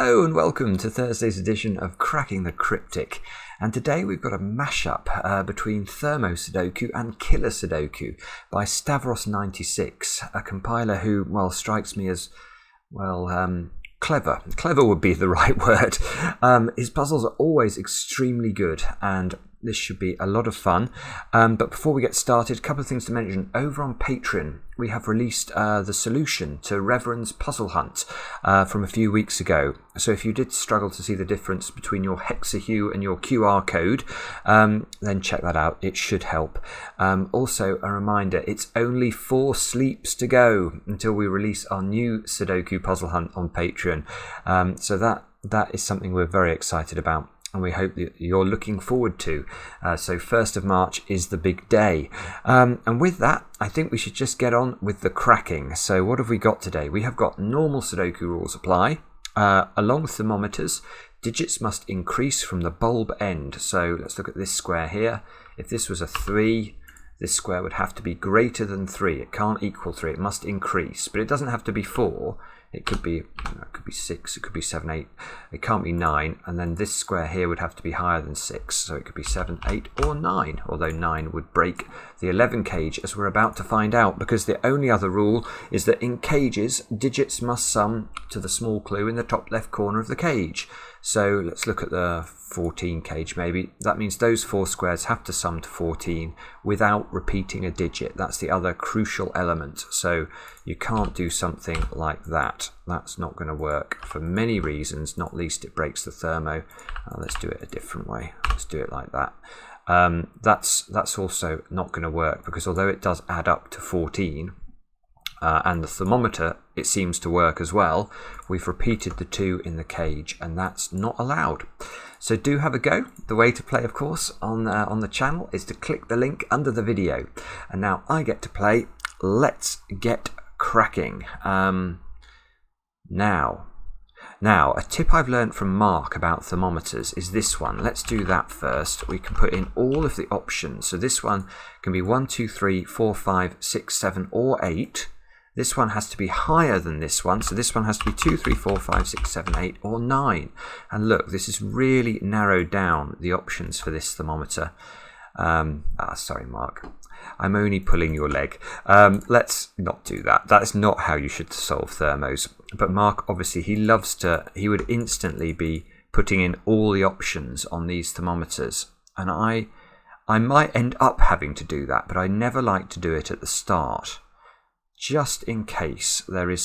Hello and welcome to Thursday's edition of Cracking the Cryptic. And today we've got a mashup between Thermo Sudoku and Killer Sudoku by Stavros96, a compiler who, well, strikes me as, well, clever. Clever would be the right word. His puzzles are always extremely good, and this should be a lot of fun. But before we get started, a couple of things to mention. Over on Patreon, we have released the solution to Reverend's puzzle hunt from a few weeks ago. So if you did struggle to see the difference between your hexahue and your QR code, then check that out. It should help. Also, a reminder, it's only 4 sleeps to go until we release our new Sudoku puzzle hunt on Patreon. So that is something we're very excited about, and we hope that you're looking forward to. So 1st of March is the big day. And with that, I think we should just get on with the cracking. So what have we got today? We have got normal Sudoku rules apply. Along thermometers, digits must increase from the bulb end. So let's look at this square here. If this was a 3, this square would have to be greater than 3. It can't equal 3. It must increase. But it doesn't have to be 4. It could be 6, it could be 7, 8, it can't be 9, and then this square here would have to be higher than 6, so it could be 7, 8 or 9, although 9 would break the 11 cage, as we're about to find out, because the only other rule is that in cages, digits must sum to the small clue in the top left corner of the cage. So let's look at the 14 cage maybe. That means those 4 squares have to sum to 14 without repeating a digit. That's the other crucial element. So you can't do something like that. That's not going to work for many reasons, not least it breaks the thermo. Let's do it a different way. Let's do it like that. That's also not going to work, because although it does add up to 14, and the thermometer, it seems to work as well, we've repeated the 2 in the cage, and that's not allowed. So do have a go. The way to play, of course, on the channel is to click the link under the video. And now I get to play. Let's get cracking. Now, a tip I've learned from Mark about thermometers is this one. Let's do that first. We can put in all of the options. So this one can be 1, 2, 3, 4, 5, 6, 7, or 8. This one has to be higher than this one, so this one has to be 2, 3, 4, 5, 6, 7, 8, or 9. And look, this has really narrowed down the options for this thermometer. Sorry, Mark. I'm only pulling your leg. Let's not do that. That's not how you should solve thermos. But Mark, obviously, he would instantly be putting in all the options on these thermometers. And I might end up having to do that, but I never like to do it at the start, just in case there is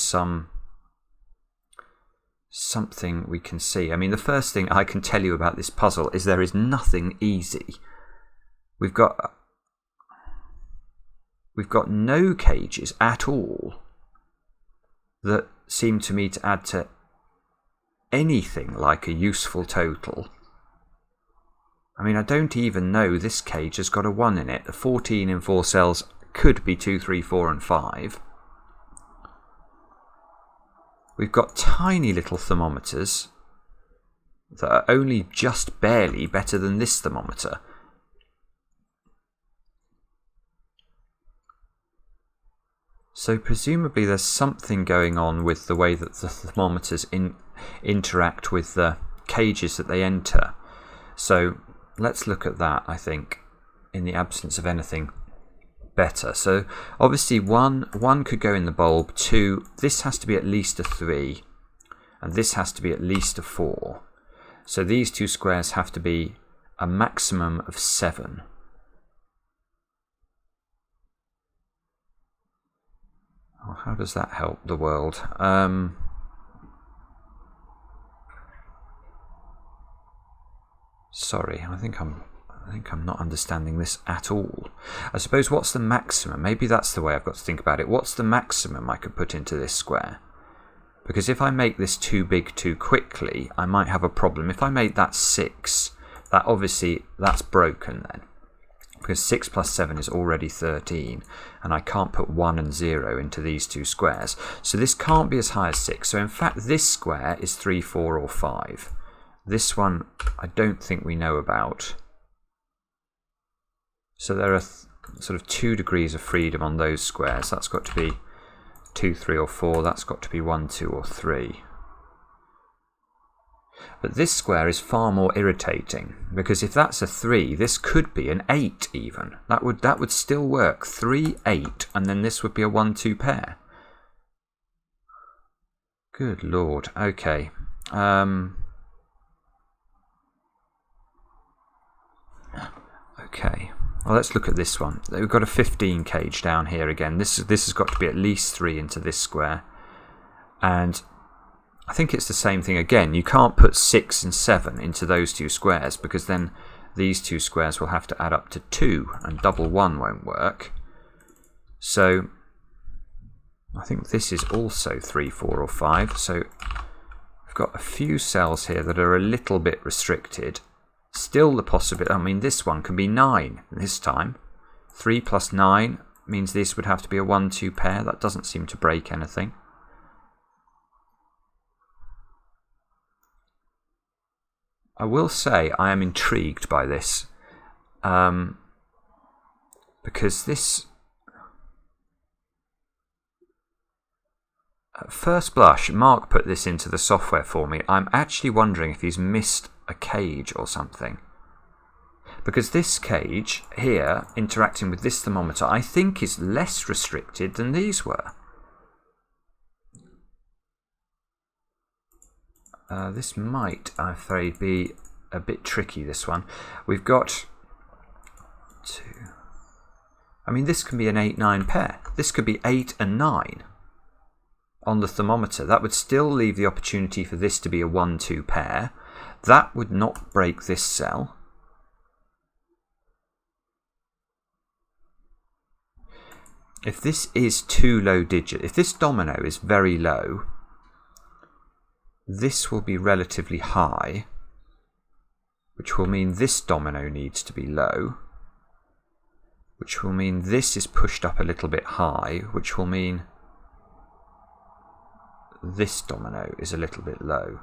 something we can see. I mean, the first thing I can tell you about this puzzle is there is nothing easy. We've got no cages at all that seem to me to add to anything like a useful total. I mean, I don't even know this cage has got a 1 in it. The 14 in 4 cells could be 2, 3, 4 and 5. We've got tiny little thermometers that are only just barely better than this thermometer. So presumably there's something going on with the way that the thermometers interact with the cages that they enter. So let's look at that, I think, in the absence of anything better. So obviously one could go in the bulb. 2, this has to be at least a 3, and this has to be at least a 4. So these 2 squares have to be a maximum of 7. Oh, how does that help the world? Sorry, I think I'm not understanding this at all. I suppose, what's the maximum? Maybe that's the way I've got to think about it. What's the maximum I could put into this square? Because if I make this too big too quickly, I might have a problem. If I made that 6, that's broken then. Because 6 plus 7 is already 13, and I can't put 1 and 0 into these 2 squares. So this can't be as high as 6. So in fact, this square is 3, 4, or 5. This one, I don't think we know about. So there are sort of 2 degrees of freedom on those squares. That's got to be 2, 3, or 4. That's got to be 1, 2, or 3. But this square is far more irritating, because if that's a 3, this could be an 8 even. That would still work. 3, 8, and then this would be a 1-2 pair. Good lord. Okay. Okay. Well, let's look at this one. We've got a 15 cage down here again. This has got to be at least 3 into this square. And I think it's the same thing again. You can't put 6 and 7 into those two squares, because then these two squares will have to add up to 2, and double 1 won't work. So I think this is also 3, 4 or 5. So we've got a few cells here that are a little bit restricted. Still the possibility, I mean, this one can be 9 this time. 3 plus 9 means this would have to be a 1-2 pair. That doesn't seem to break anything. I will say I am intrigued by this, because this, at first blush, Mark put this into the software for me. I'm actually wondering if he's missed a cage or something, because this cage here, interacting with this thermometer, I think is less restricted than these were. This might, I'm afraid, be a bit tricky, this one. We've got 2. I mean, this can be an 8-9 pair. This could be 8 and 9 on the thermometer. That would still leave the opportunity for this to be a 1-2 pair. That would not break this cell. If this is too low digit, if this domino is very low, this will be relatively high, which will mean this domino needs to be low, which will mean this is pushed up a little bit high, which will mean this domino is a little bit low.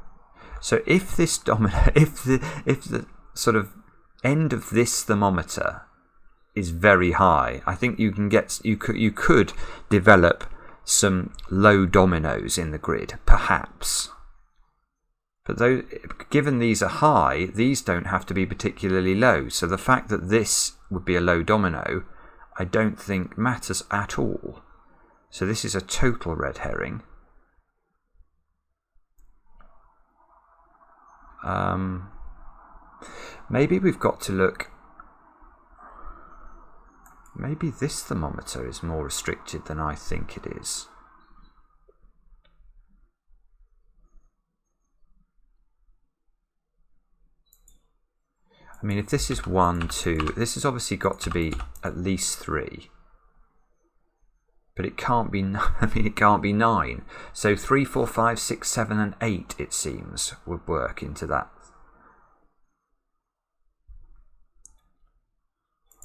So if this domino, if the sort of end of this thermometer is very high, I think you could develop some low dominoes in the grid, perhaps. But though, given these are high, these don't have to be particularly low. So the fact that this would be a low domino, I don't think matters at all. So this is a total red herring. Maybe we've got to look. Maybe this thermometer is more restricted than I think it is. I mean, if this is 1, 2, this has obviously got to be at least 3. But it can't be, I mean, it can't be 9. So 3, 4, 5, 6, 7 and 8, it seems, would work into that.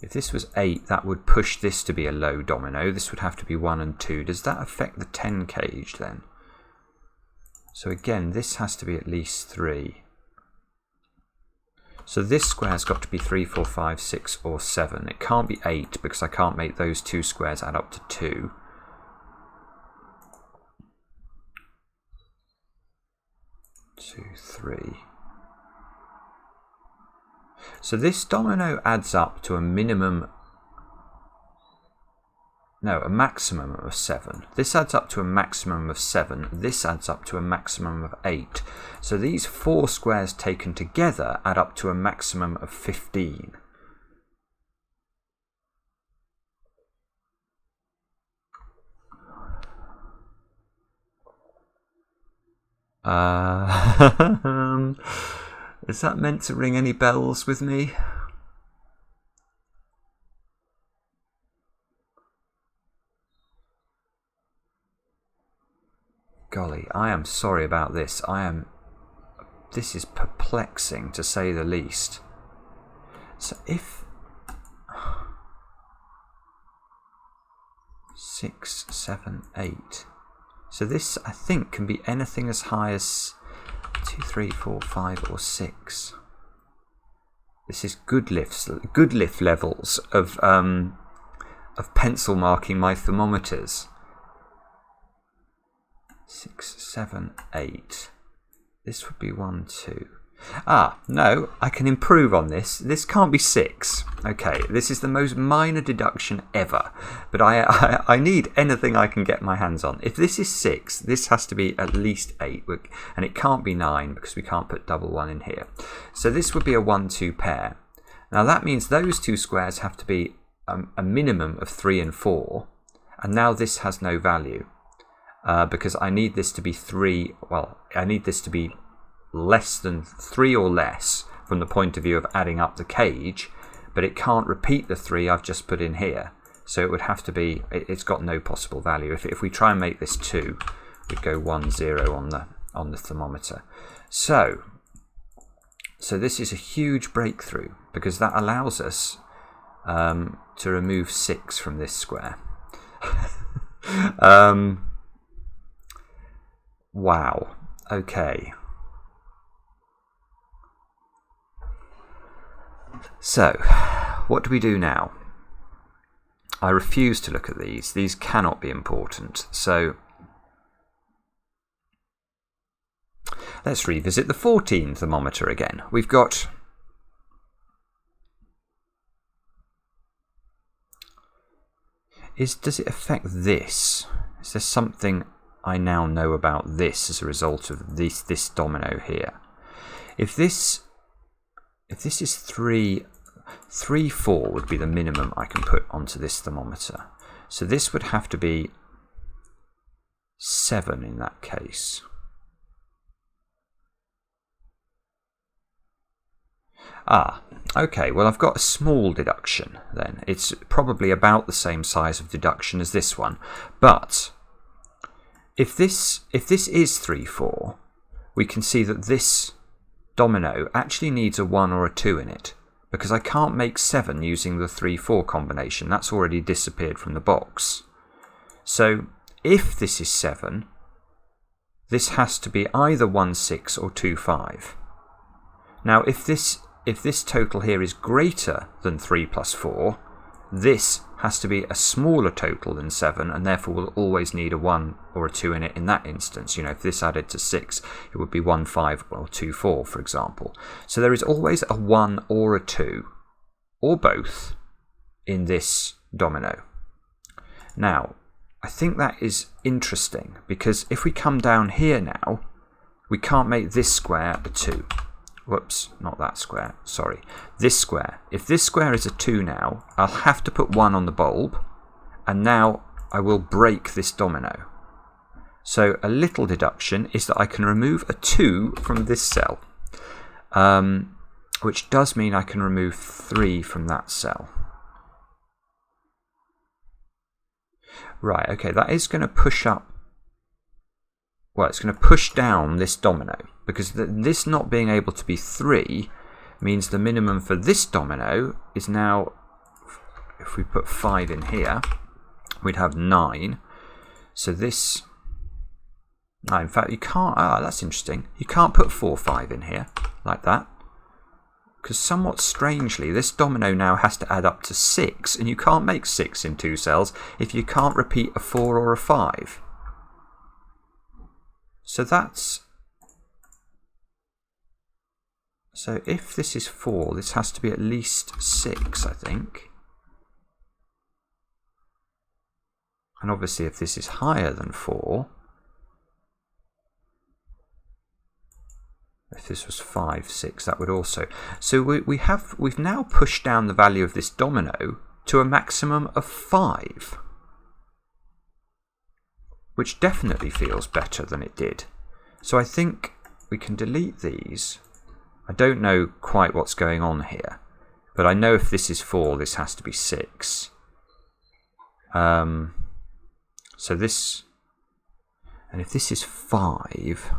If this was 8, that would push this to be a low domino. This would have to be 1 and 2. Does that affect the 10 cage then? So again, this has to be at least 3. So this square's got to be 3, 4, 5, 6 or 7. It can't be 8 because I can't make those two squares add up to 2. Two, 3. So this domino adds up to a minimum, no, a maximum of 7. This adds up to a maximum of 7. This adds up to a maximum of 8. So these 4 squares taken together add up to a maximum of 15. Is that meant to ring any bells with me? Golly, I am sorry about this. This is perplexing to say the least. So if 6, 7, 8. So this, I think, can be anything as high as 2, 3, 4, 5 or 6. This is good lift levels of pencil marking my thermometers. 6, 7, 8. This would be 1, 2. Ah, no, I can improve on this. This can't be 6. Okay, this is the most minor deduction ever, but I need anything I can get my hands on. If this is 6, this has to be at least 8, and it can't be 9 because we can't put double 1 in here. So this would be a 1-2 pair. Now that means those two squares have to be a minimum of 3 and 4, and now this has no value because I need this to be 3. Well, I need this to be less than 3 or less from the point of view of adding up the cage, but it can't repeat the 3 I've just put in here. So it would have to be, it's got no possible value. If we try and make this 2, we'd go 1, 0 on the thermometer. So this is a huge breakthrough because that allows us to remove 6 from this square. Wow. Okay. So, what do we do now? I refuse to look at these. These cannot be important. So, let's revisit the 14 thermometer again. We've got does it affect this? Is there something I now know about this as a result of this domino here? If this is 3, 4 would be the minimum I can put onto this thermometer. So this would have to be 7 in that case. Ah, okay, well I've got a small deduction then. It's probably about the same size of deduction as this one. But if this is 3, 4, we can see that this domino actually needs a 1 or a 2 in it, because I can't make 7 using the 3, 4 combination. That's already disappeared from the box. So if this is 7, this has to be either 1, 6 or 2, 5. Now if this total here is greater than 3 plus 4, this has to be a smaller total than 7, and therefore will always need a 1 or a 2 in it in that instance. You know, if this added to 6, it would be 1, 5 or 2, 4, for example. So there is always a 1 or a 2, or both, in this domino. Now, I think that is interesting, because if we come down here now, we can't make this square a 2. Whoops, not that square, sorry. This square. If this square is a 2 now, I'll have to put 1 on the bulb, and now I will break this domino. So a little deduction is that I can remove a 2 from this cell, which does mean I can remove 3 from that cell. Right, okay, that is going to push up. Well, it's going to push down this domino, because this not being able to be 3 means the minimum for this domino is now, if we put 5 in here, we'd have 9. So this, no, in fact you can't, that's interesting. You can't put 4, 5 in here, like that. Because somewhat strangely, this domino now has to add up to 6, and you can't make 6 in 2 cells if you can't repeat a 4 or a 5. So that's, so if this is 4, this has to be at least 6, I think. And obviously if this is higher than 4, if this was 5, 6, that would also. So we've now pushed down the value of this domino to a maximum of 5. Which definitely feels better than it did. So I think we can delete these. I don't know quite what's going on here, but I know if this is 4, this has to be 6. So this, and if this is 5,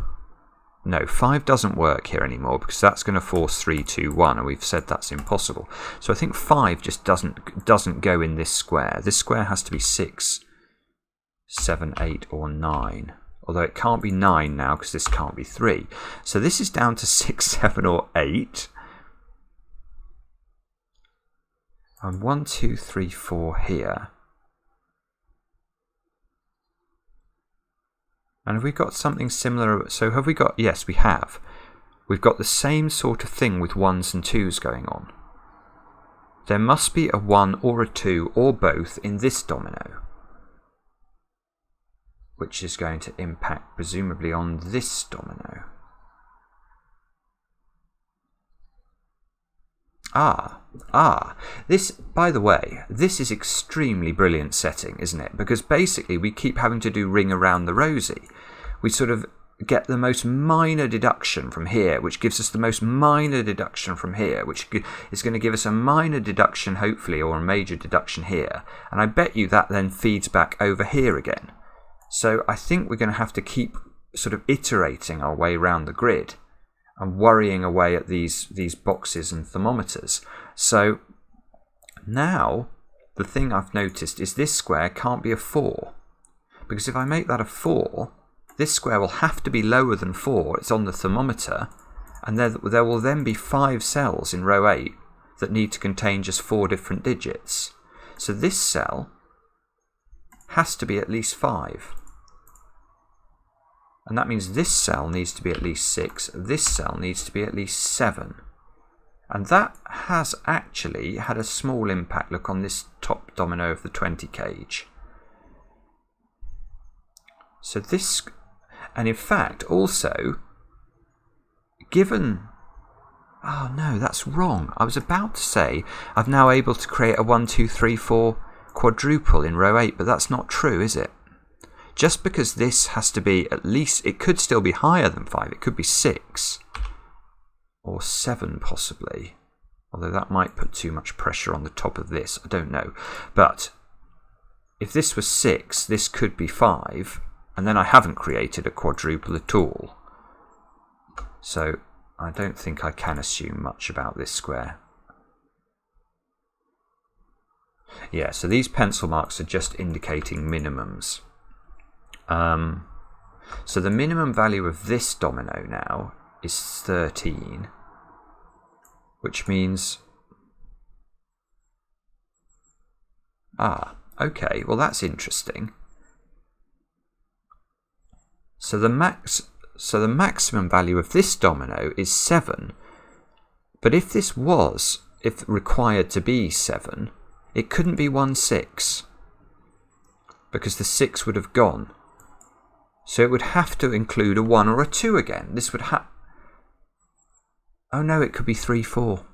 no, 5 doesn't work here anymore, because that's going to force 3, 2, 1, and we've said that's impossible. So I think 5 just doesn't go in this square. This square has to be 6, 7, 8 or 9, although it can't be 9 now because this can't be 3. So this is down to 6, 7 or 8. And 1, 2, 3, 4 here. And have we got something similar? So have we got, yes we have. we've got the same sort of thing with 1s and 2s going on. There must be a 1 or a 2 or both in this domino, which is going to impact presumably on this domino. This, by the way, this is extremely brilliant setting, isn't it? Because basically we keep having to do ring around the rosy. We sort of get the most minor deduction from here, which gives us the most minor deduction from here, which is going to give us a minor deduction, hopefully, or a major deduction here. And I bet you that then feeds back over here again. So I think we're going to have to keep sort of iterating our way around the grid and worrying away at these boxes and thermometers. So now the thing I've noticed is this square can't be a 4, because if I make that a 4, this square will have to be lower than 4. It's on the thermometer, and there will then be 5 cells in row 8 that need to contain just 4 different digits. So this cell has to be at least 5. And that means this cell needs to be at least 6, this cell needs to be at least 7. And that has actually had a small impact, look, on this top domino of the 20 cage. So this, and in fact also, given, oh no, that's wrong. I was about to say I'm now able to create a 1, 2, 3, 4 quadruple in row 8, but that's not true, is it? Just because this has to be at least, it could still be higher than 5. It could be 6 or 7 possibly. Although that might put too much pressure on the top of this. I don't know. But if this was 6, this could be 5. And then I haven't created a quadruple at all. So I don't think I can assume much about this square. Yeah, so these pencil marks are just indicating minimums. So the minimum value of this domino now is 13, which means, okay, well that's interesting. So the maximum value of this domino is 7, but if required to be 7, it couldn't be 1, 6, because the 6 would have gone. So it would have to include a 1 or a 2 again. This would oh no, it could be 3, 4.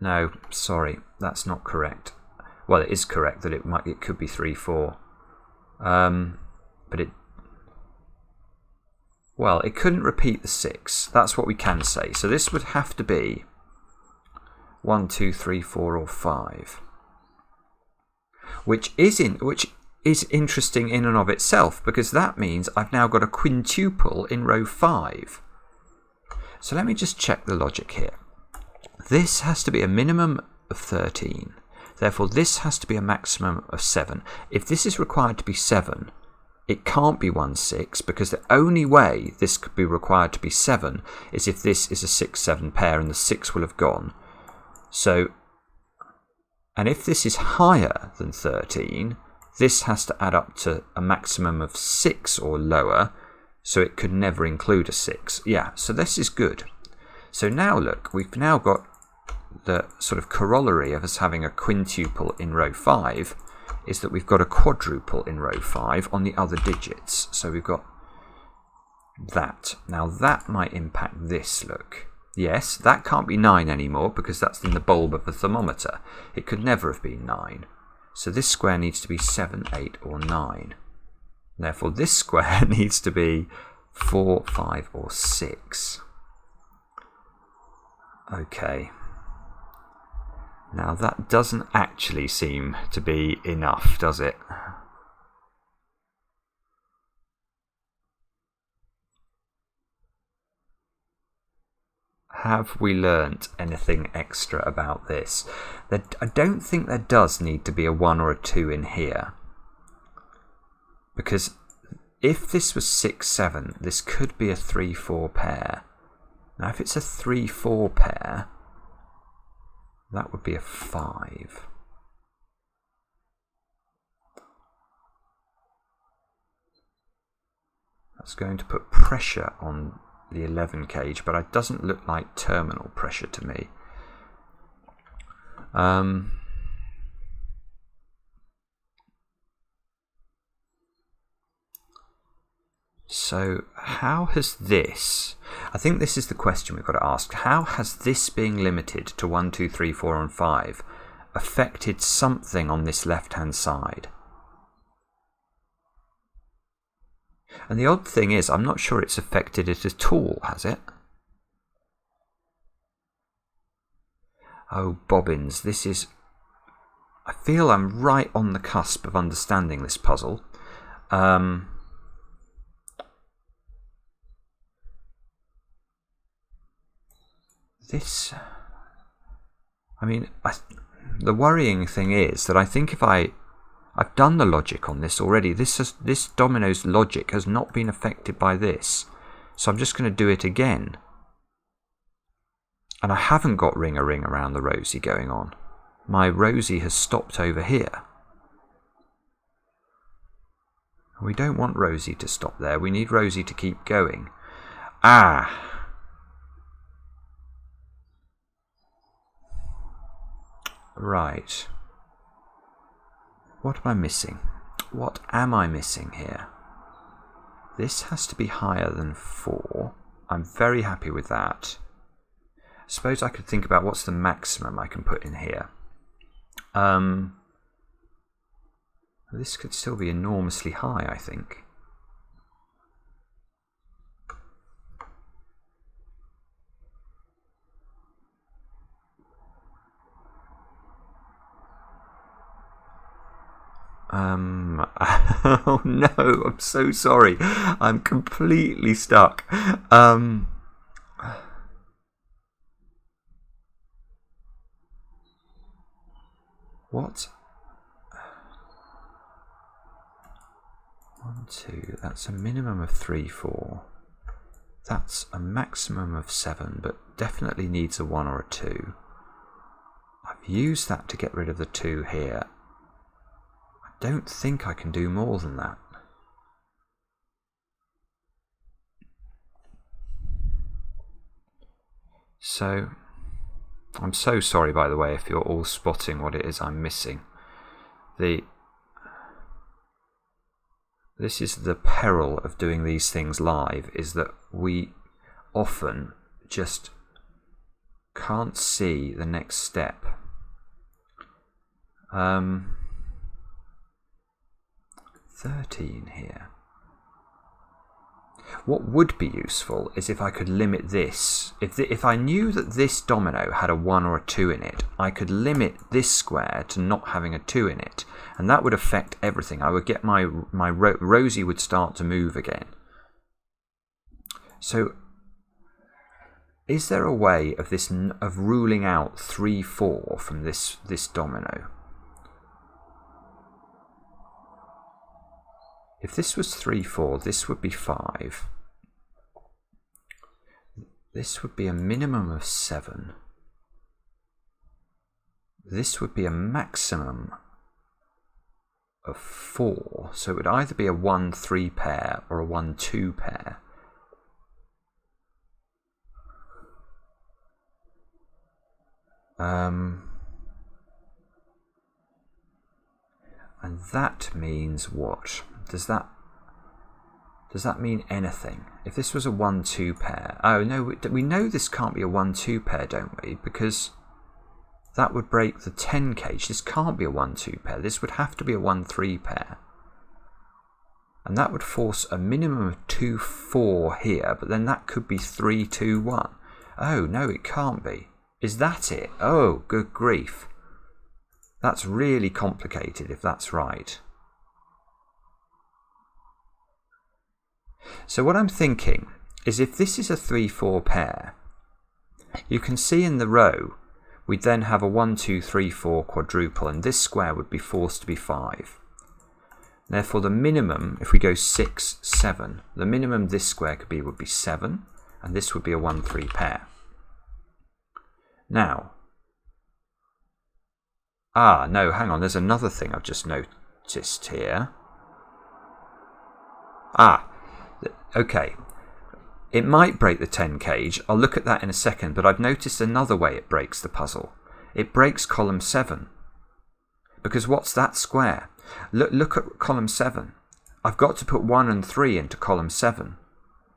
No, sorry, that's not correct. Well, it is correct that it could be 3, 4. But it couldn't repeat the 6. That's what we can say. So this would have to be 1, 2, 3, 4, or 5. Which is interesting in and of itself, because that means I've now got a quintuple in row 5. So let me just check the logic here. This has to be a minimum of 13. Therefore, this has to be a maximum of 7. If this is required to be 7, it can't be 1, 6, because the only way this could be required to be 7 is if this is a 6, 7 pair and the 6 will have gone. So, and if this is higher than 13, this has to add up to a maximum of 6 or lower, so it could never include a 6. Yeah, so this is good. So now look, we've now got the sort of corollary of us having a quintuple in row 5 is that we've got a quadruple in row 5 on the other digits. So we've got that. Now that might impact this, look. Yes, that can't be 9 anymore because that's in the bulb of the thermometer. It could never have been 9. So this square needs to be 7, 8 or 9. Therefore this square needs to be 4, 5 or 6. Okay. Now that doesn't actually seem to be enough, does it? Have we learnt anything extra about this? I don't think there does need to be a 1 or a 2 in here. Because if this was 6, 7, this could be a 3, 4 pair. Now if it's a 3, 4 pair, that would be a 5. That's going to put pressure on the 11 cage, but it doesn't look like terminal pressure to me. So how has this, I think this is the question we've got to ask, how has this being limited to 1, 2, 3, 4 and 5 affected something on this left hand side? And the odd thing is, I'm not sure it's affected it at all, has it? Oh, bobbins, this is... I feel I'm right on the cusp of understanding this puzzle. The worrying thing is that I think if I've done the logic on this already. This domino's logic has not been affected by this. So I'm just going to do it again. And I haven't got ring-a-ring around the rosy going on. My rosy has stopped over here. We don't want rosy to stop there. We need rosy to keep going. Ah! Right. What am I missing? What am I missing here? This has to be higher than 4. I'm very happy with that. I suppose I could think about what's the maximum I can put in here. This could still be enormously high, I think. Oh no, I'm so sorry. I'm completely stuck. What? 1, 2, that's a minimum of 3, 4. That's a maximum of 7, but definitely needs a 1 or a 2. I've used that to get rid of the 2 here. I don't think I can do more than that. So, I'm so sorry, by the way, if you're all spotting what it is I'm missing. This is the peril of doing these things live, is that we often just can't see the next step. 13 here. What would be useful is if I could limit this. If I knew that this domino had a 1 or a 2 in it, I could limit this square to not having a 2 in it, and that would affect everything. I would get my rosy would start to move again. So, is there a way of ruling out 3, 4 from this domino? If this was 3, 4, this would be 5. This would be a minimum of 7. This would be a maximum of 4. So it would either be a 1, 3 pair or a 1, 2 pair. And that means what? Does that mean anything? If this was a 1, 2 pair... Oh, no, we know this can't be a 1, 2 pair, don't we? Because that would break the 10 cage. This can't be a 1, 2 pair. This would have to be a 1, 3 pair. And that would force a minimum of 2, 4 here, but then that could be 3, 2, 1. Oh, no, it can't be. Is that it? Oh, good grief. That's really complicated if that's right. So what I'm thinking is if this is a 3, 4 pair, you can see in the row we'd then have a 1, 2, 3, 4 quadruple, and this square would be forced to be 5. Therefore the minimum, if we go 6, 7, the minimum this square could be would be 7, and this would be a 1, 3 pair. Now, no, hang on, there's another thing I've just noticed here. Okay, it might break the 10 cage. I'll look at that in a second, but I've noticed another way it breaks the puzzle. It breaks column 7. Because what's that square? Look at column 7. I've got to put 1 and 3 into column 7.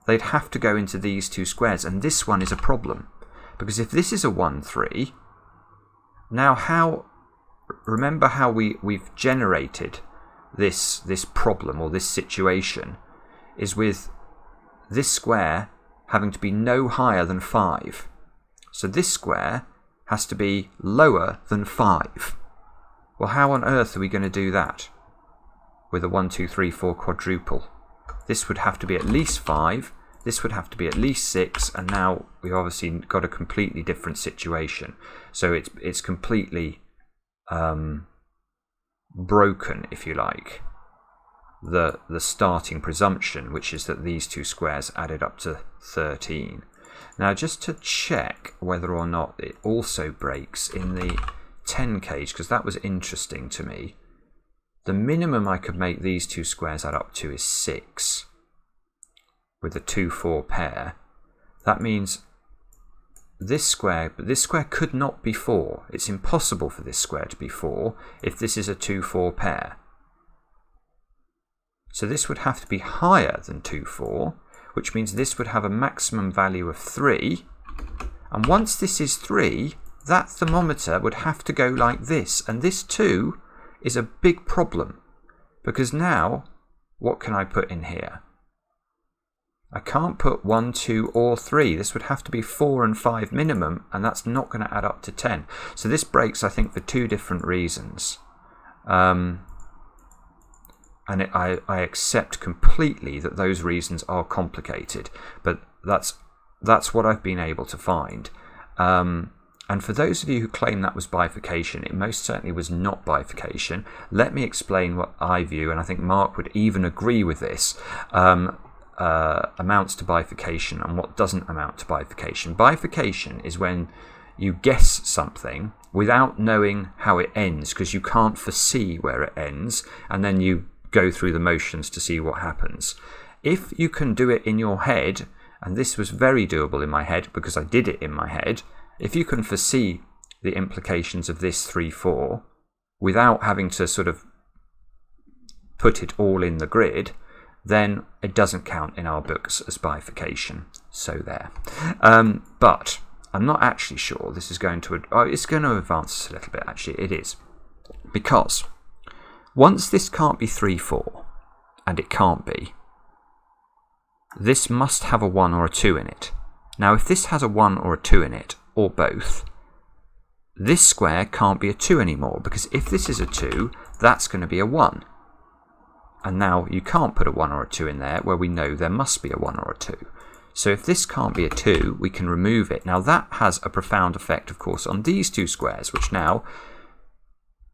They'd have to go into these two squares, and this one is a problem. Because if this is a 1, 3, now remember how we've generated this problem or this situation is with this square having to be no higher than 5. So this square has to be lower than 5. Well, how on earth are we going to do that with a 1, 2, 3, 4 quadruple? This would have to be at least 5. This would have to be at least 6, and now we've obviously got a completely different situation. So it's completely broken, if you like, the starting presumption, which is that these two squares added up to 13. Now, just to check whether or not it also breaks in the 10 cage, because that was interesting to me, the minimum I could make these two squares add up to is 6 with a 2, 4 pair. That means this square could not be 4. It's impossible for this square to be 4 if this is a 2, 4 pair. So this would have to be higher than 2, 4, which means this would have a maximum value of 3. And once this is 3, that thermometer would have to go like this. And this too is a big problem, because now what can I put in here? I can't put 1, 2 or 3. This would have to be 4 and 5 minimum, and that's not going to add up to 10. So this breaks, I think, for 2 different reasons. And I accept completely that those reasons are complicated, but that's what I've been able to find. And for those of you who claim that was bifurcation, it most certainly was not bifurcation. Let me explain what I view, and I think Mark would even agree with this, amounts to bifurcation and what doesn't amount to bifurcation. Bifurcation is when you guess something without knowing how it ends, because you can't foresee where it ends, and then you go through the motions to see what happens. If you can do it in your head, and this was very doable in my head because I did it in my head, if you can foresee the implications of this 3, 4 without having to sort of put it all in the grid, then it doesn't count in our books as bifurcation. So there. But I'm not actually sure this is going to... it's going to advance a little bit, actually. It is. Because once this can't be 3, 4, and it can't be, this must have a 1 or a 2 in it. Now, if this has a 1 or a 2 in it, or both, this square can't be a 2 anymore, because if this is a 2, that's going to be a 1. And now you can't put a 1 or a 2 in there where we know there must be a 1 or a 2. So if this can't be a 2, we can remove it. Now that has a profound effect, of course, on these two squares, which now,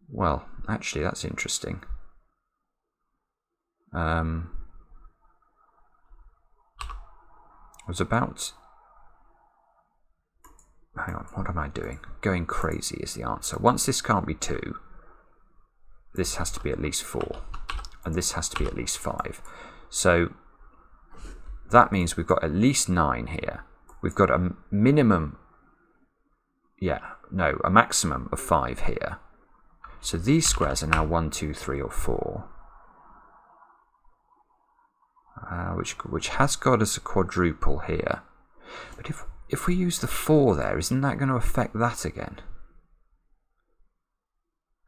well, actually that's interesting. I was about... Hang on, what am I doing? Going crazy is the answer. Once this can't be 2, this has to be at least 4. And this has to be at least 5. So that means we've got at least 9 here. We've got a minimum, a maximum of 5 here. So these squares are now 1, 2, 3 or 4. Which has got us a quadruple here. But if we use the 4 there, isn't that going to affect that again?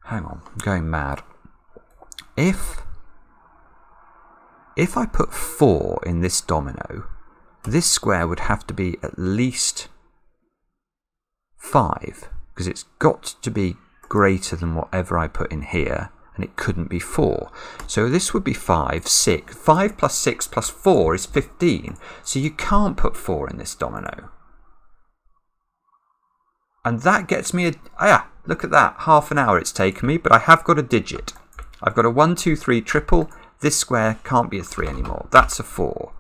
Hang on, I'm going mad. If I put 4 in this domino, this square would have to be at least 5, because it's got to be greater than whatever I put in here, and it couldn't be 4. So this would be 5, 6. 5 plus 6 plus 4 is 15, so you can't put 4 in this domino. And that gets me look at that, half an hour it's taken me, but I have got a digit. I've got a 1, 2, 3 triple. This square can't be a 3 anymore. That's a 4.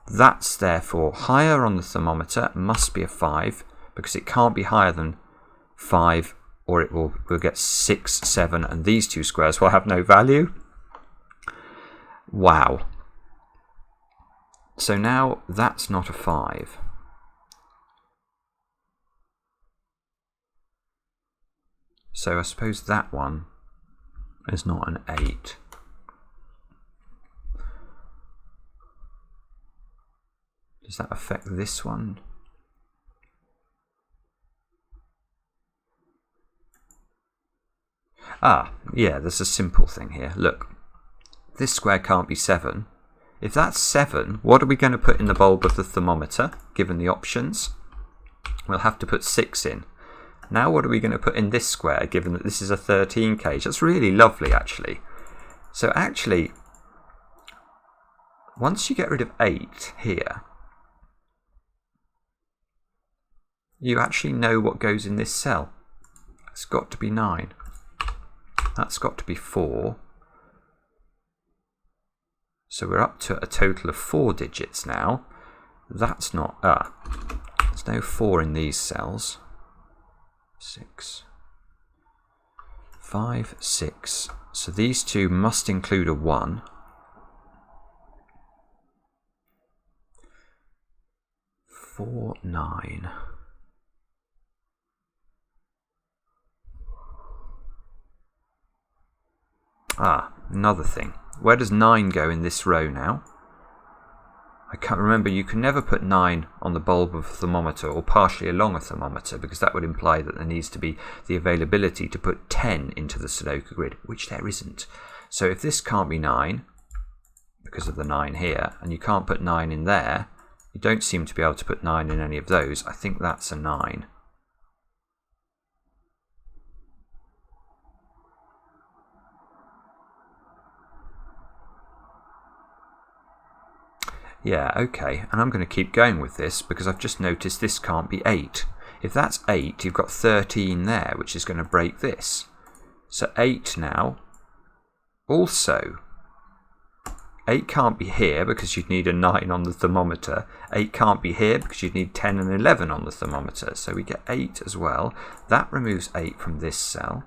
That's therefore higher on the thermometer. It must be a 5, because it can't be higher than 5, or we'll get 6, 7, and these two squares will have no value. Wow. So now that's not a 5. So I suppose that one is not an 8. Does that affect this one? Ah, yeah, there's a simple thing here. Look, this square can't be 7. If that's 7, what are we going to put in the bulb of the thermometer, given the options? We'll have to put 6 in. Now what are we going to put in this square, given that this is a 13 cage? That's really lovely, actually. So actually, once you get rid of 8 here, you actually know what goes in this cell. It's got to be 9. That's got to be 4. So we're up to a total of 4 digits now. That's not... there's no 4 in these cells. 6. 5, 6. So these two must include a 1. 4, 9. Another thing. Where does 9 go in this row now? I can't remember. You can never put 9 on the bulb of a thermometer or partially along a thermometer, because that would imply that there needs to be the availability to put 10 into the Sudoku grid, which there isn't. So if this can't be 9, because of the 9 here, and you can't put 9 in there, you don't seem to be able to put 9 in any of those. I think that's a 9. Yeah, okay, and I'm going to keep going with this because I've just noticed this can't be 8. If that's 8, you've got 13 there, which is going to break this. So 8 now. Also, 8 can't be here because you'd need a 9 on the thermometer. 8 can't be here because you'd need 10 and 11 on the thermometer. So we get 8 as well. That removes 8 from this cell.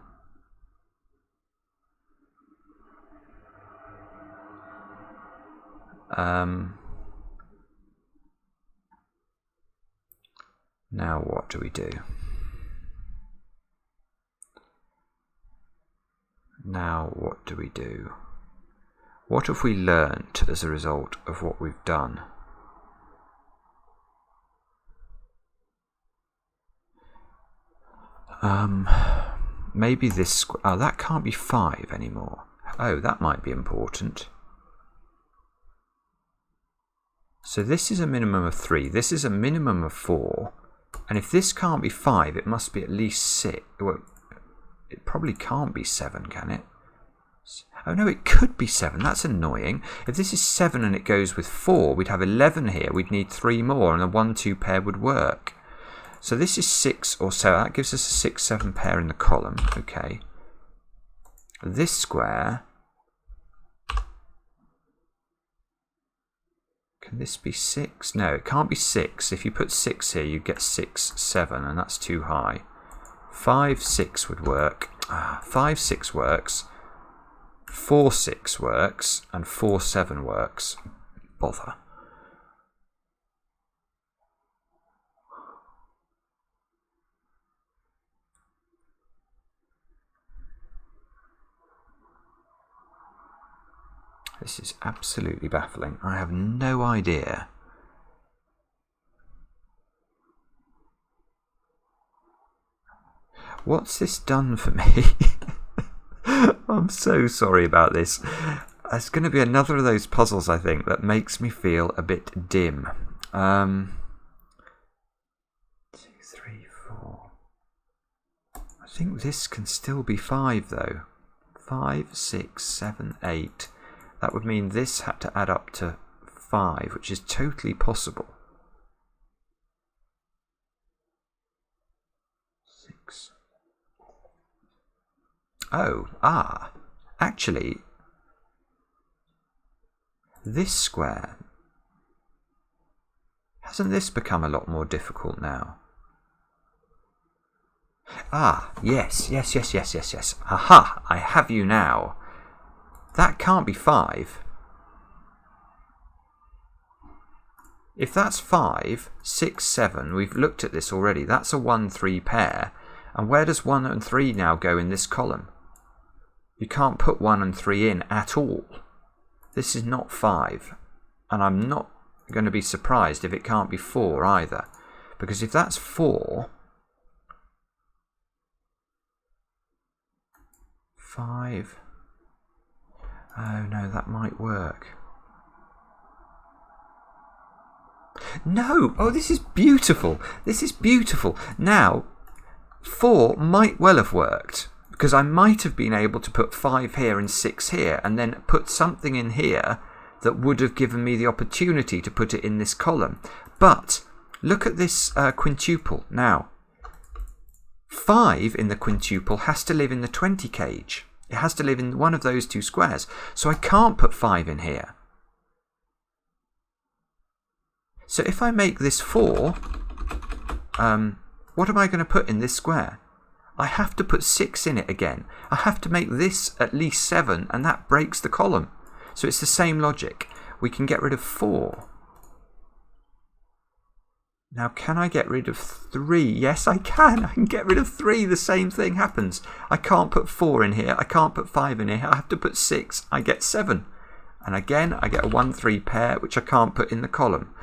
Now what do we do? What have we learnt as a result of what we've done? Maybe this... Oh, that can't be 5 anymore. Oh, that might be important. So this is a minimum of 3. This is a minimum of 4. And if this can't be 5, it must be at least 6. Well, it probably can't be 7, can it? Oh no, it could be 7. That's annoying. If this is 7 and it goes with 4, we'd have 11 here. We'd need 3 more, and a 1-2 pair would work. So this is 6 or so. That gives us a 6-7 pair in the column. Okay. This square... Can this be 6? No, it can't be 6. If you put 6 here, you get 6, 7, and that's too high. 5, 6 would work. 5, 6 works. 4, 6 works. And 4, 7 works. Bother. This is absolutely baffling. I have no idea. What's this done for me? I'm so sorry about this. It's going to be another of those puzzles, I think, that makes me feel a bit dim. 2, 3, 4. I think this can still be 5, though. 5, 6, 7, 8. That would mean this had to add up to 5, which is totally possible. 6. Oh, actually, this square, hasn't this become a lot more difficult now? Yes. Aha, I have you now. That can't be 5. if that's 5, 6, 7, we've looked at this already, that's a 1, 3 pair. And where does 1 and 3 now go in this column? You can't put 1 and 3 in at all. This is not 5. And I'm not going to be surprised if it can't be 4 either. Because if that's 4, 5, oh no, that might work. No! Oh, this is beautiful. This is beautiful. Now, 4 might well have worked, because I might have been able to put 5 here and 6 here, and then put something in here that would have given me the opportunity to put it in this column. But look at this quintuple. Now, 5 in the quintuple has to live in the 20 cage. It has to live in one of those two squares. So I can't put 5 in here. So if I make this 4, what am I going to put in this square? I have to put 6 in it again. I have to make this at least 7, and that breaks the column. So it's the same logic. We can get rid of 4. Now, can I get rid of 3? Yes, I can. I can get rid of 3. The same thing happens. I can't put 4 in here. I can't put 5 in here. I have to put 6. I get 7. And again, I get a 1, 3 pair, which I can't put in the column.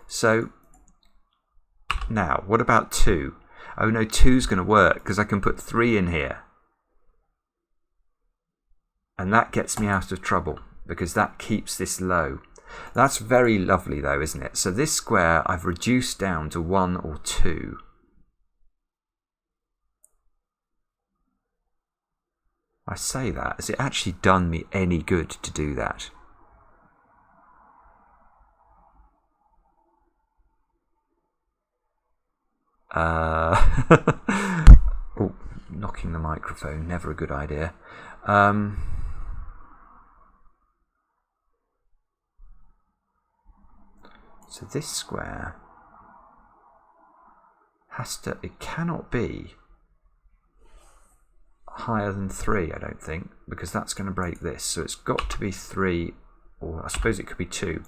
So, now, what about 2? Oh no, 2's going to work because I can put 3 in here. And that gets me out of trouble because that keeps this low. That's very lovely though, isn't it? So this square I've reduced down to 1 or 2. I say that, has it actually done me any good to do that? Oh, knocking the microphone, never a good idea. So this square it cannot be higher than 3, I don't think, because that's going to break this. So it's got to be 3, or I suppose it could be 2.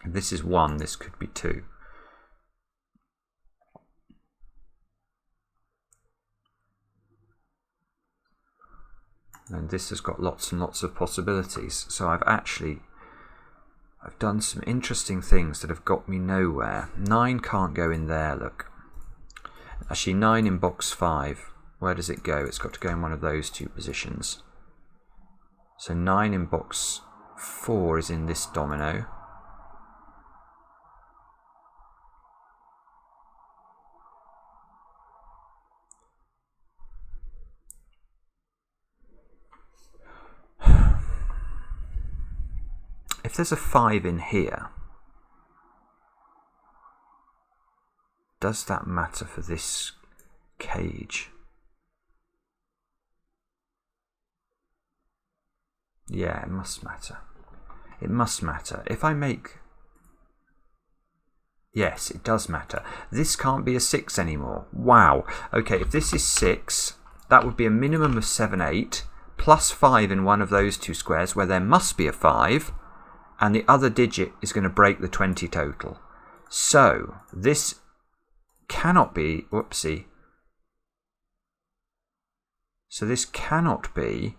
If this is 1, this could be 2. And this has got lots and lots of possibilities. So I've done some interesting things that have got me nowhere. 9 can't go in there, look. Actually, 9 in box 5. Where does it go? It's got to go in one of those two positions. So 9 in box 4 is in this domino. If there's a 5 in here, does that matter for this cage? Yeah, it must matter. It must matter. If I make... Yes, it does matter. This can't be a 6 anymore. Wow. Okay, if this is 6, that would be a minimum of 7, 8, plus 5 in one of those two squares where there must be a 5. And the other digit is going to break the 20 total. So this cannot be, whoopsie. So this cannot be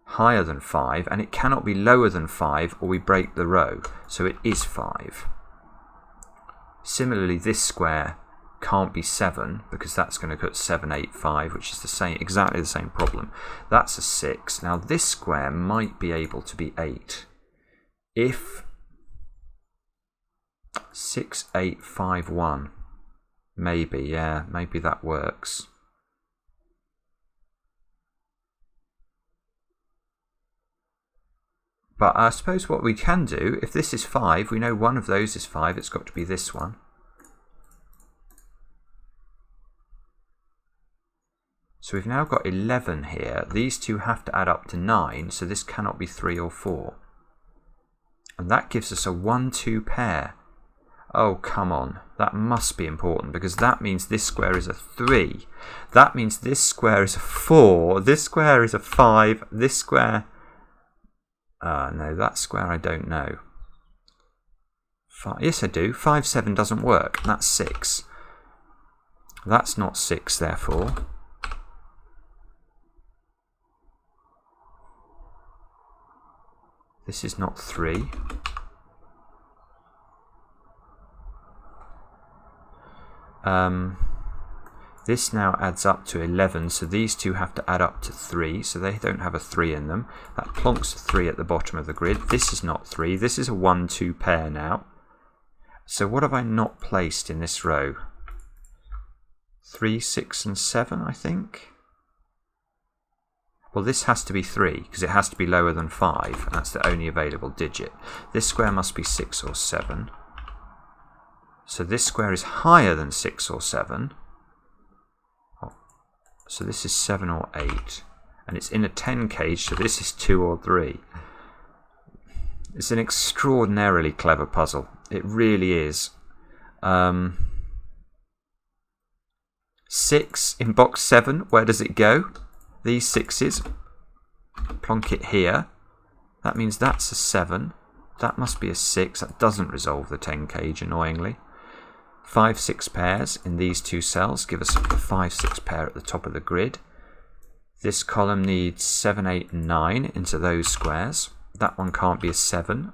higher than 5, and it cannot be lower than 5, or we break the row. So it is 5. Similarly, this square can't be 7, because that's going to put 7, 8, 5, which is the same, exactly the same problem. That's a 6. Now this square might be able to be 8. If 6, 8, 5, 1, maybe, yeah, maybe that works. But I suppose what we can do, if this is 5, we know one of those is 5, it's got to be this one. So we've now got 11 here. These two have to add up to 9, so this cannot be 3 or 4. And that gives us a 1-2 pair. Oh, come on. That must be important, because that means this square is a 3. That means this square is a 4. This square is a 5. This square... no, that square I don't know. Yes, I do. 5, 7 doesn't work. That's 6. That's not 6, therefore. This is not 3. This now adds up to 11, so these two have to add up to 3, so they don't have a 3 in them. That plonks a 3 at the bottom of the grid. This is not 3. This is a 1, 2 pair now. So what have I not placed in this row? 3, 6 and 7, I think. Well, this has to be 3, because it has to be lower than 5, and that's the only available digit. This square must be 6 or 7. So this square is higher than 6 or 7. So this is 7 or 8. And it's in a 10 cage, so this is 2 or 3. It's an extraordinarily clever puzzle. It really is. 6 in box 7, where does it go? These 6s. Plonk it here. That means that's a 7. That must be a 6. That doesn't resolve the 10 cage, annoyingly. 5, 6 pairs in these two cells give us the 5, 6 pair at the top of the grid. This column needs 7, 8 and 9 into those squares. That one can't be a 7.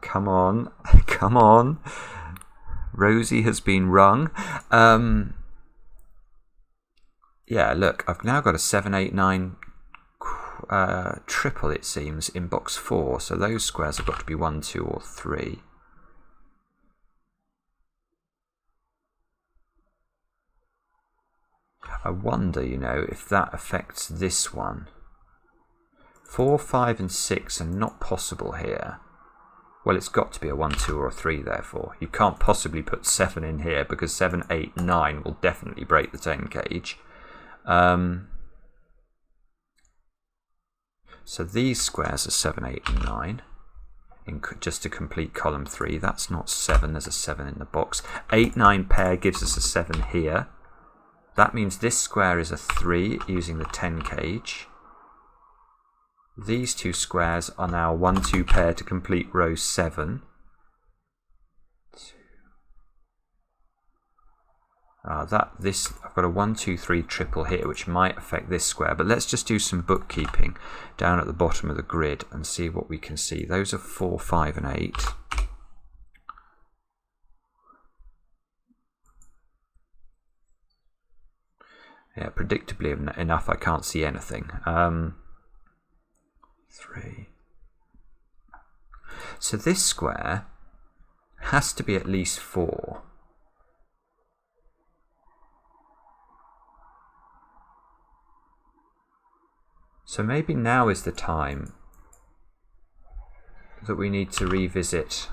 Come on, come on. Rosie has been rung. Yeah, look, I've now got a 7, 8, 9 triple, it seems, in box 4. So those squares have got to be 1, 2 or 3. I wonder, you know, if that affects this one. 4, 5 and 6 are not possible here. Well, it's got to be a 1, 2 or a 3, therefore. You can't possibly put 7 in here, because 7, 8, 9 will definitely break the 10 cage. So these squares are 7, 8 and 9. Just to complete column 3. That's not 7, there's a 7 in the box. 8, 9 pair gives us a 7 here. That means this square is a 3 using the 10 cage. These two squares are now 1, 2 pair to complete row 7. I've got a 1, 2, 3 triple here, which might affect this square. But let's just do some bookkeeping down at the bottom of the grid and see what we can see. Those are 4, 5 and 8. Yeah, predictably enough, I can't see anything. 3. So this square has to be at least 4. So maybe now is the time that we need to revisit.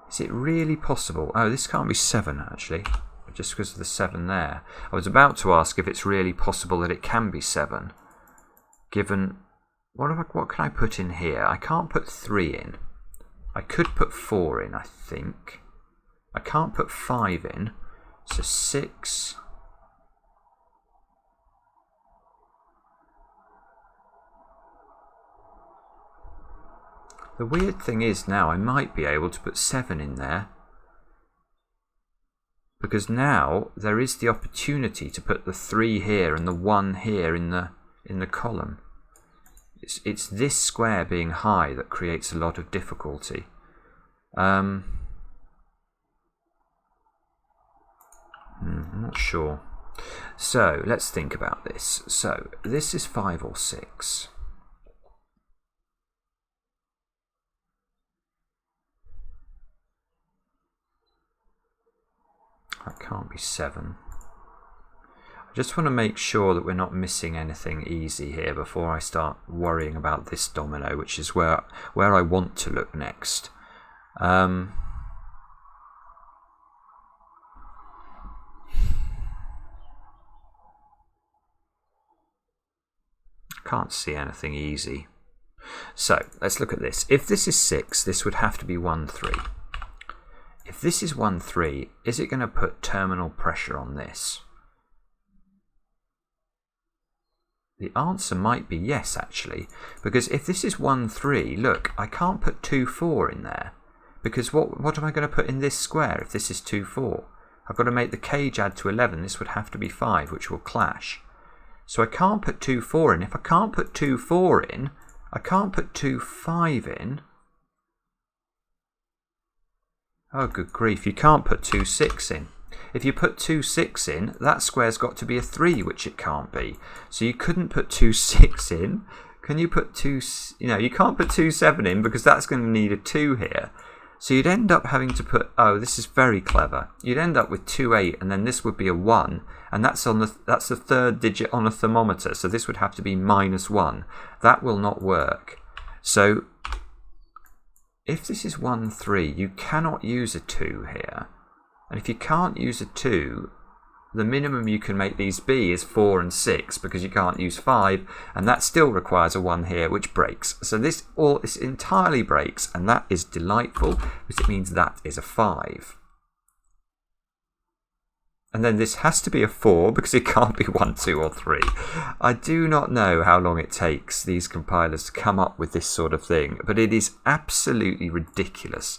Is it really possible? Oh, this can't be 7 actually, just because of the 7 there. I was about to ask if it's really possible that it can be 7. Given, what can I put in here? I can't put 3 in. I could put 4 in, I think. I can't put 5 in. So 6. The weird thing is now I might be able to put 7 in there. Because now there is the opportunity to put the 3 here and the 1 here in the column. It's this square being high that creates a lot of difficulty. I'm not sure. So let's think about this. So this is 5 or 6. That can't be 7. I just want to make sure that we're not missing anything easy here before I start worrying about this domino, which is where I want to look next. I can't see anything easy. So let's look at this. If this is 6, this would have to be 1, 3. If this is 1, 3, is it going to put terminal pressure on this? The answer might be yes, actually, because if this is 1, 3, look, I can't put 2, 4 in there, because what am I going to put in this square if this is 2, 4? I've got to make the cage add to 11. This would have to be 5, which will clash. So I can't put 2, 4 in. If I can't put 2, 4 in, I can't put 2, 5 in. Oh, good grief, you can't put 2, 6 in. If you put 2, 6 in, that square's got to be a 3, which it can't be. So you couldn't put 2, 6 in. Can you put 2... you can't put 2, 7 in because that's going to need a 2 here. So you'd end up having to put... Oh, this is very clever. You'd end up with 2, 8, and then this would be a 1. And that's the third digit on a thermometer. So this would have to be -1. That will not work. So if this is 1, 3, you cannot use a 2 here. And if you can't use a 2, the minimum you can make these be is 4 and 6 because you can't use 5, and that still requires a 1 here, which breaks. So this entirely breaks, and that is delightful because it means that is a 5. And then this has to be a 4 because it can't be 1, 2 or 3. I do not know how long it takes these compilers to come up with this sort of thing, but it is absolutely ridiculous.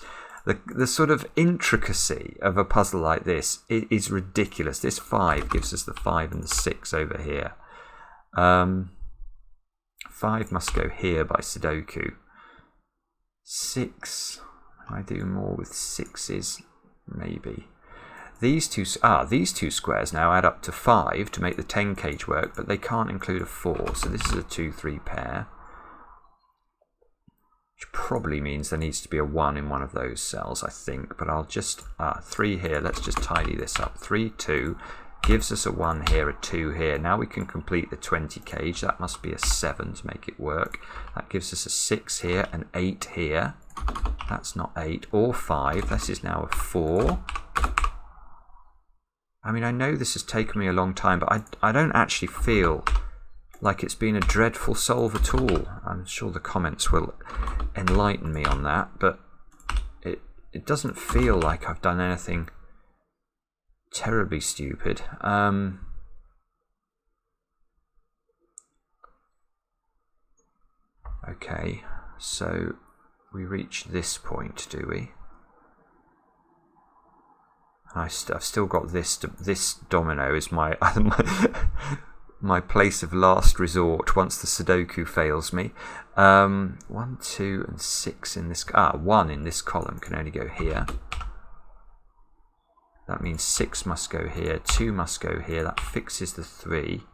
The sort of intricacy of a puzzle like this is ridiculous. This 5 gives us the 5 and the 6 over here. 5 must go here by Sudoku. 6, I do more with 6s, maybe. These two squares now add up to 5 to make the 10 cage work, but they can't include a 4, so this is a 2, 3 pair. Which probably means there needs to be a 1 in one of those cells, I think. But I'll just... 3 here, let's just tidy this up. 3, 2, gives us a 1 here, a 2 here. Now we can complete the 20 cage. That must be a 7 to make it work. That gives us a 6 here, an 8 here. That's not 8, or 5. This is now a 4. I mean, I know this has taken me a long time, but I don't actually feel like it's been a dreadful solve at all. I'm sure the comments will enlighten me on that, but it doesn't feel like I've done anything terribly stupid. Okay, so we reach this point, do we? I've still got this domino is my my place of last resort once the Sudoku fails me. 1, 2 and 6 in this... 1 in this column can only go here. That means 6 must go here, 2 must go here. That fixes the 3.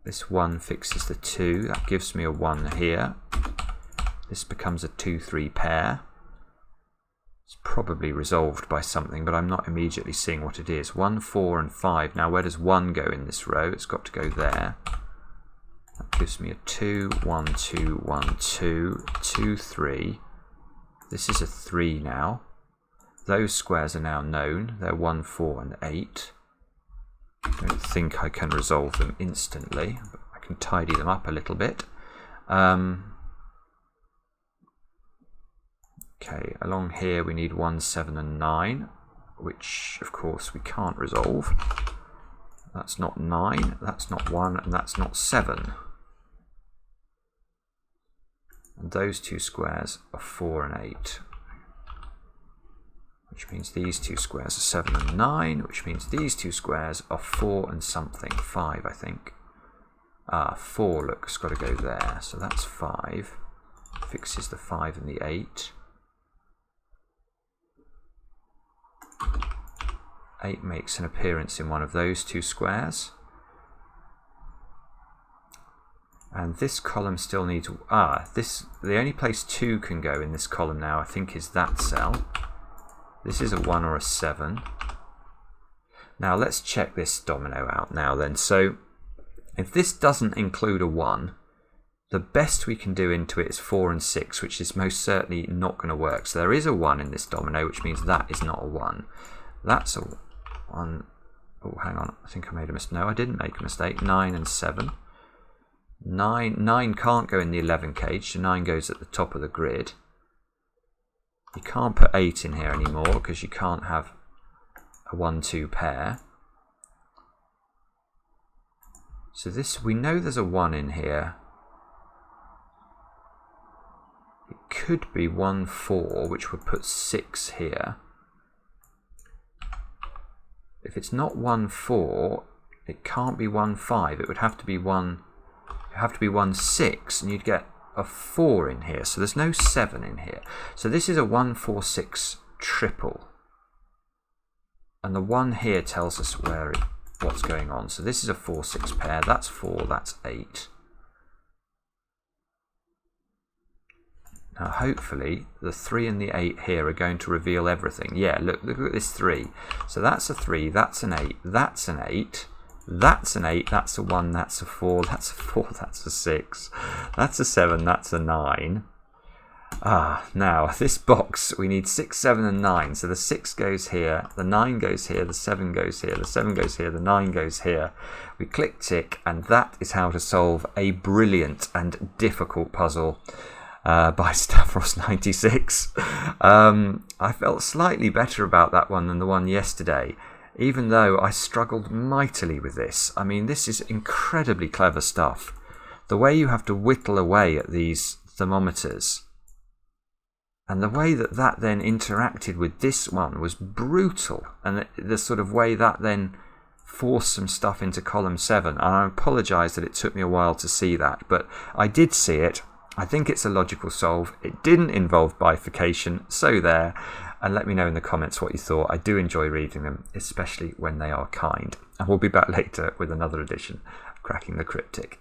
This 1 fixes the 2. That gives me a 1 here. This becomes a 2, 3 pair. It's probably resolved by something, but I'm not immediately seeing what it is. 1, 4 and 5. Now where does 1 go in this row? It's got to go there. That gives me a 2, 1, 2, 1, 2, 2, 3. This is a 3 now. Those squares are now known. They're 1, 4 and 8. I don't think I can resolve them instantly, but I can tidy them up a little bit. Okay, along here we need 1, 7 and 9, which of course we can't resolve. That's not 9, that's not 1, and that's not 7. And those two squares are 4 and 8. Which means these two squares are 7 and 9, which means these two squares are 4 and something, 5 I think. 4, look, it's got to go there, so that's 5. Fixes the 5 and the 8. 8 makes an appearance in one of those two squares. And this column still needs... the only place 2 can go in this column now, I think, is that cell. This is a 1 or a 7. Now let's check this domino out now then. So if this doesn't include a 1, the best we can do into it is 4 and 6, which is most certainly not going to work. So there is a 1 in this domino, which means that is not a 1. That's a 1. Oh, hang on. I think I made a mistake. No, I didn't make a mistake. 9 and 7. 9 can't go in the 11 cage, so 9 goes at the top of the grid. You can't put 8 in here anymore because you can't have a 1-2 pair. So this, we know there's a 1 in here. It could be 1-4, which would put 6 here. If it's not 1-4, it can't be 1-5. It would have to be 1-6, and you'd get a 4 in here. So there's no 7 in here. So this is a 1-4-6 triple. And the 1 here tells us what's going on. So this is a 4-6 pair. That's 4, that's 8. Now hopefully the 3 and the 8 here are going to reveal everything. Yeah, look at this 3. So that's a 3, that's an 8, that's an 8, that's an 8, that's a 1, that's a 4, that's a 4, that's a 6, that's a 7, that's a 9. Now this box, we need 6, 7 and 9. So the 6 goes here, the 9 goes here, the 7 goes here, the 7 goes here, the 9 goes here. We click tick, and that is how to solve a brilliant and difficult puzzle by Stavros 96. I felt slightly better about that one than the one yesterday, even though I struggled mightily with this. I mean, this is incredibly clever stuff. The way you have to whittle away at these thermometers, and the way that then interacted with this one was brutal, and the sort of way that then forced some stuff into column 7. And I apologise that it took me a while to see that, but I did see it. I think it's a logical solve. It didn't involve bifurcation, so there. And let me know in the comments what you thought. I do enjoy reading them, especially when they are kind. And we'll be back later with another edition of Cracking the Cryptic.